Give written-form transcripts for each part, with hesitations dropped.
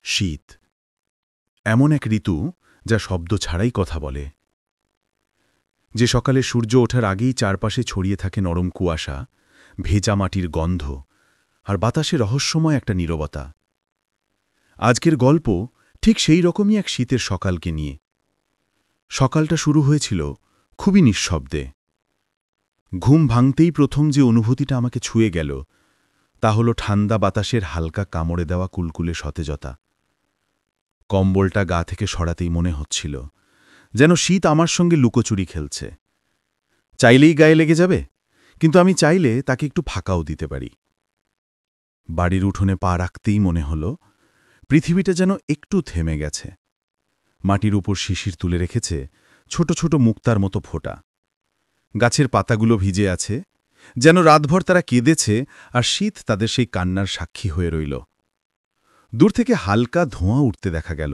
শীত এমন এক ঋতু যা শব্দ ছাড়াই কথা বলে। যে সকালে সূর্য ওঠার আগেই চারপাশে ছড়িয়ে থাকে নরম কুয়াশা, ভেজা মাটির গন্ধ আর বাতাসে রহস্যময় একটা নীরবতা। আজকের গল্প ঠিক সেই রকমই এক শীতের সকালকে নিয়ে। সকালটা শুরু হয়েছিল খুবই নিঃশব্দে। ঘুম ভাঙতেই প্রথম যে অনুভূতিটা আমাকে ছুঁয়ে গেল তা হল ঠান্ডা বাতাসের হালকা কামড়ে দেওয়া কুলকুলে সতেজতা। কম্বলটা গা থেকে সরাতেই মনে হচ্ছিল যেন শীত আমার সঙ্গে লুকোচুরি খেলছে। চাইলেই গায়ে লেগে যাবে, কিন্তু আমি চাইলে তাকে একটু ফাঁকাও দিতে পারি। বাড়ির উঠোনে পা রাখতেই মনে হল পৃথিবীটা যেন একটু থেমে গেছে। মাটির উপর শিশির তুলে রেখেছে ছোট ছোট মুক্তার মতো ফোঁটা। গাছের পাতাগুলো ভিজে আছে, যেন রাতভর তারা কেঁদেছে আর শীত তাদের সেই কান্নার সাক্ষী হয়ে রইল। দূর থেকে হালকা ধোঁয়া উঠতে দেখা গেল।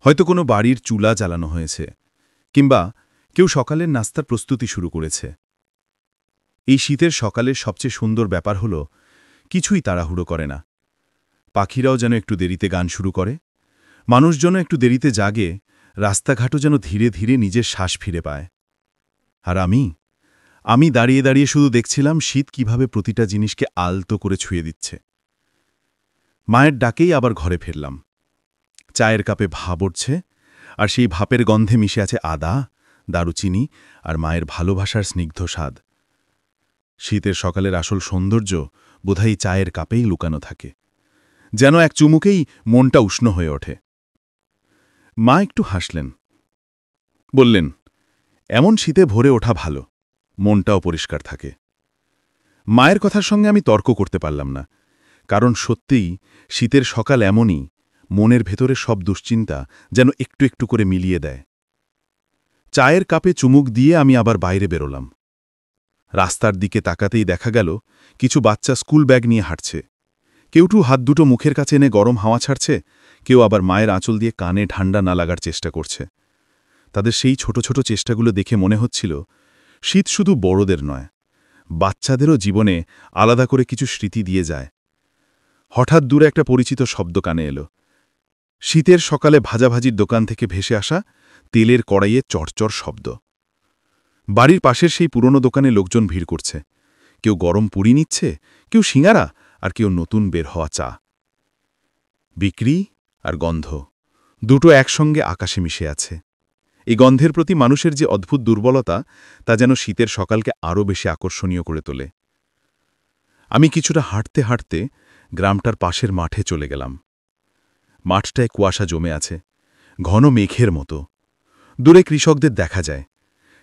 হয়তো কোনো বাড়ির চুলা জ্বালানো হয়েছে, কিংবা কেউ সকালের নাস্তার প্রস্তুতি শুরু করেছে। এই শীতের সকালের সবচেয়ে সুন্দর ব্যাপার হল কিছুই তাড়াহুড়ো করে না। পাখিরাও যেন একটু দেরিতে গান শুরু করে, মানুষজন একটু দেরিতে জাগে, রাস্তাঘাটও যেন ধীরে ধীরে নিজের শ্বাস ফিরে পায়। আর আমি দাঁড়িয়ে দাঁড়িয়ে শুধু দেখছিলাম শীত কিভাবে প্রতিটা জিনিসকে আলতো করে ছুঁয়ে দিচ্ছে। মায়ের ডাকেই আবার ঘরে ফিরলাম। চায়ের কাপে ভাপ উঠছে, আর সেই ভাপের গন্ধে মিশে আছে আদা, দারুচিনি আর মায়ের ভালোবাসার স্নিগ্ধ স্বাদ। শীতের সকালের আসল সৌন্দর্য বোধহয় চায়ের কাপেই লুকানো থাকে, যেন এক চুমুকেই মনটা উষ্ণ হয়ে ওঠে। মা একটু হাসলেন, বললেন, এমন শীতে ভরে ওঠা ভালো, মনটাও পরিষ্কার থাকে। মায়ের কথার সঙ্গে আমি তর্ক করতে পারলাম না, কারণ সত্যিই শীতের সকাল এমনই, মনের ভেতরে সব দুশ্চিন্তা যেন একটু একটু করে মিলিয়ে দেয়। চায়ের কাপে চুমুক দিয়ে আমি আবার বাইরে বেরোলাম। রাস্তার দিকে তাকাতেই দেখা গেল কিছু বাচ্চা স্কুল ব্যাগ নিয়ে হাঁটছে। কেউটু হাত দুটো মুখের কাছে এনে গরম হাওয়া ছাড়ছে, কেউ আবার মায়ের আঁচল দিয়ে কানে ঠান্ডা না লাগার চেষ্টা করছে। তাদের সেই ছোট ছোট চেষ্টাগুলো দেখে মনে হচ্ছিল শীত শুধু বড়দের নয়, বাচ্চাদেরও জীবনে আলাদা করে কিছু স্মৃতি দিয়ে যায়। হঠাৎ দূরে একটা পরিচিত শব্দ কানে এলো। শীতের সকালে ভাজাভাজির দোকান থেকে ভেসে আসা তেলের কড়াইয়ে চড়চড় শব্দ। বাড়ির পাশের সেই পুরনো দোকানে লোকজন ভিড় করছে। কেউ গরম পুরি নিচ্ছে, কেউ সিঙারা, আর কেউ নতুন বের হওয়া চা। বিক্রি আর গন্ধ দুটো একসঙ্গে আকাশে মিশে আছে। এই গন্ধের প্রতি মানুষের যে অদ্ভুত দুর্বলতা, তা যেন শীতের সকালকে আরও বেশি আকর্ষণীয় করে তোলে। আমি কিছুটা হাঁটতে হাঁটতে গ্রামটার পাশের মাঠে চলে গেলাম। মাঠটায় কুয়াশা জমে আছে, ঘন মেঘের মতো। দূরে কৃষকদের দেখা যায়,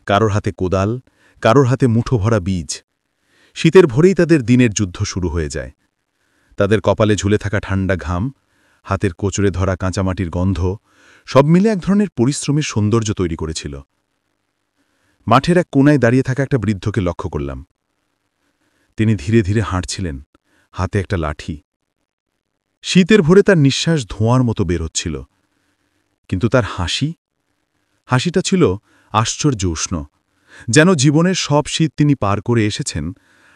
কারোর হাতে কোদাল, কারোর হাতে মুঠো ভরা বীজ। শীতের ভোরেই তাদের দিনের যুদ্ধ শুরু হয়ে যায়। তাদের কপালে ঝুলে থাকা ঠান্ডা ঘাম, হাতের কোচরে ধরা কাঁচামাটির গন্ধ, সব মিলে এক ধরনের পরিশ্রমের সৌন্দর্য তৈরি করেছিল। মাঠের এক কোনায় দাঁড়িয়ে থাকা একটা বৃদ্ধকে লক্ষ্য করলাম। তিনি ধীরে ধীরে হাঁটছিলেন, হাতে একটা লাঠি। শীতের ভোরে তার নিঃশ্বাস ধোঁয়ার মতো বের হচ্ছিল, কিন্তু তার হাসিটা ছিল আশ্চর্য উষ্ণ, যেন জীবনের সব শীত তিনি পার করে এসেছেন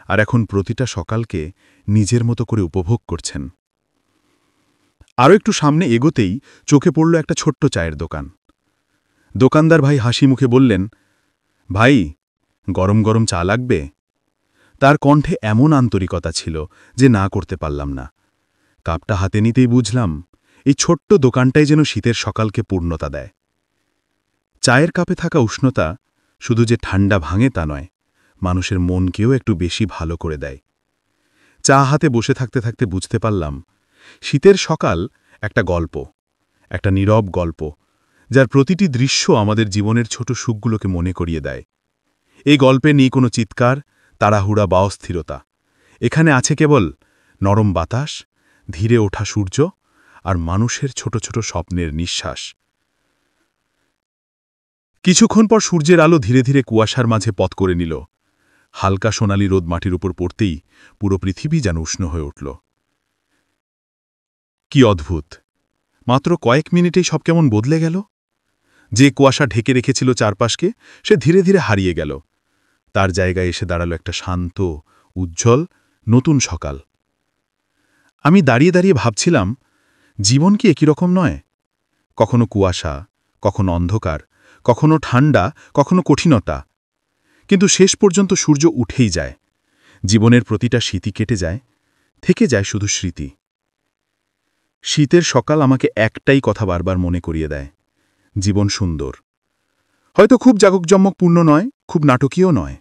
আর এখন প্রতিটা সকালকে নিজের মতো করে উপভোগ করছেন। আরও একটু সামনে এগোতেই চোখে পড়ল একটা ছোট্ট চায়ের দোকান। দোকানদার ভাই হাসি মুখে বললেন, ভাই, গরম গরম চা লাগবে? তার কণ্ঠে এমন আন্তরিকতা ছিল যে না করতে পারলাম না। কাপটা হাতে নিতেই বুঝলাম এই ছোট্ট দোকানটাই যেন শীতের সকালকে পূর্ণতা দেয়। চায়ের কাপে থাকা উষ্ণতা শুধু যে ঠান্ডা ভাঙে তা নয়, মানুষের মনকেও একটু বেশি ভালো করে দেয়। চা হাতে বসে থাকতে থাকতে বুঝতে পারলাম শীতের সকাল একটা গল্প, একটা নীরব গল্প, যার প্রতিটি দৃশ্য আমাদের জীবনের ছোট সুখগুলোকে মনে করিয়ে দেয়। এই গল্পে নেই কোনো চিৎকার, তাড়াহুড়া বা অস্থিরতা। এখানে আছে কেবল নরম বাতাস, ধীরে ওঠা সূর্য আর মানুষের ছোট ছোট স্বপ্নের নিঃশ্বাস। কিছুক্ষণ পর সূর্যের আলো ধীরে ধীরে কুয়াশার মাঝে পথ করে নিল। হালকা সোনালি রোদ মাটির উপর পড়তেই পুরো পৃথিবী যেন উষ্ণ হয়ে উঠল। কি অদ্ভুত! মাত্র কয়েক মিনিটেই সব কেমন বদলে গেল। যে কুয়াশা ঢেকে রেখেছিল চারপাশকে, সে ধীরে ধীরে হারিয়ে গেল। তার জায়গায় এসে দাঁড়ালো একটা শান্ত, উজ্জ্বল, নতুন সকাল। আমি দাঁড়িয়ে দাঁড়িয়ে ভাবছিলাম, জীবন কি একই রকম নয়? কখনো কুয়াশা, কখনো অন্ধকার, কখনো ঠান্ডা, কখনো কঠিনতা। কিন্তু শেষ পর্যন্ত সূর্য উঠেই যায়। জীবনের প্রতিটা স্মৃতি কেটে যায়, থেকে যায় শুধু স্মৃতি। শীতের সকাল আমাকে একটাই কথা বারবার মনে করিয়ে দেয়, জীবন সুন্দর। হয়তো খুব জাঁকজমকপূর্ণ নয়, খুব নাটকীয় নয়,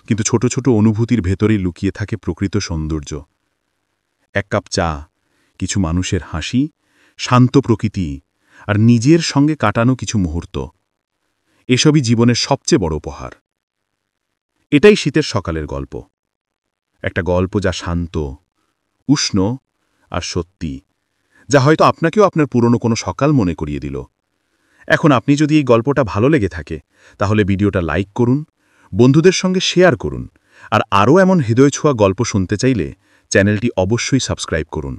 কিন্তু ছোট ছোট অনুভূতির ভেতরেই লুকিয়ে থাকে প্রকৃত সৌন্দর্য। এক কাপ চা, কিছু মানুষের হাসি, শান্ত প্রকৃতি আর নিজের সঙ্গে কাটানো কিছু মুহূর্ত, এসবই জীবনের সবচেয়ে বড় উপহার। এটাই শীতের সকালের গল্প। একটা গল্প যা শান্ত, উষ্ণ আর সত্যি, যা হয়তো আপনাকেও আপনার পুরনো কোনো সকাল মনে করিয়ে দিল। এখন আপনি যদি এই গল্পটা ভালো লেগে থাকে, তাহলে ভিডিওটা লাইক করুন, বন্ধুদের সঙ্গে শেয়ার করুন, আর আরও এমন হৃদয় ছোঁয়া গল্প শুনতে চাইলে চ্যানেলটি অবশ্যই সাবস্ক্রাইব করুন।